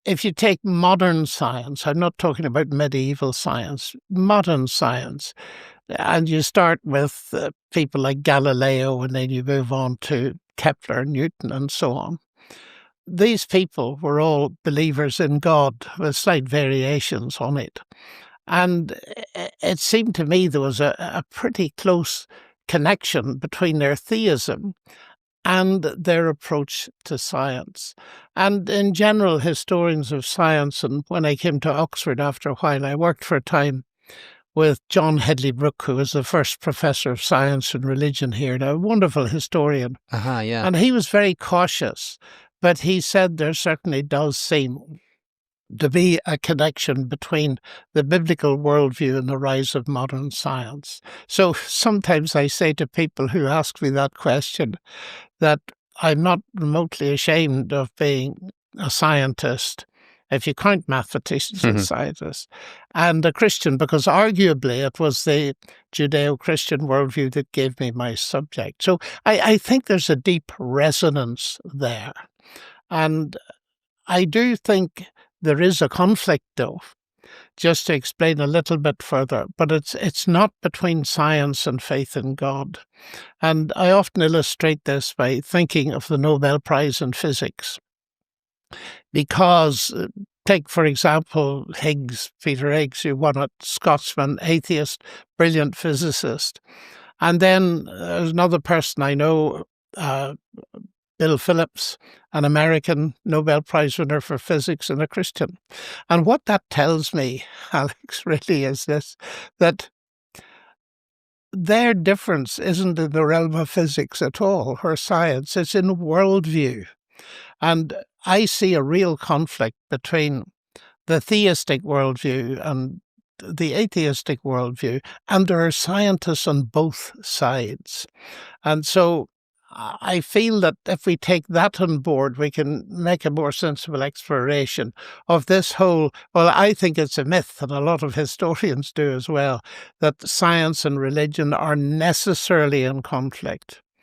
if you take modern science, I'm not talking about medieval science, modern science, and you start with people like Galileo, and then you move on to Kepler, Newton, and so on. These people were all believers in God with slight variations on it. And it seemed to me there was a pretty close connection between their theism and their approach to science. And in general, historians of science, and when I came to Oxford after a while, I worked for a time with John Hedley Brooke, who was the first professor of science and religion here, and a wonderful historian. Yeah. And he was very cautious, but he said there certainly does seem to be a connection between the biblical worldview and the rise of modern science. So sometimes I say to people who ask me that question that I'm not remotely ashamed of being a scientist, if you count mathematicians as scientists, and a Christian, because arguably it was the Judeo-Christian worldview that gave me my subject. So I think there's a deep resonance there. And I do think there is a conflict, though, just to explain a little bit further, but it's not between science and faith in God. And I often illustrate this by thinking of the Nobel Prize in Physics. Because, take, for example, Higgs, Peter Higgs, who won it, Scotsman, atheist, brilliant physicist. And then there's another person I know, Bill Phillips, an American Nobel Prize winner for physics and a Christian. And what that tells me, Alex, really is this, that their difference isn't in the realm of physics at all, or science, it's in worldview. And I see a real conflict between the theistic worldview and the atheistic worldview, and there are scientists on both sides. And so I feel that if we take that on board, we can make a more sensible exploration of this whole, well, I think it's a myth, and a lot of historians do as well, that science and religion are necessarily in conflict.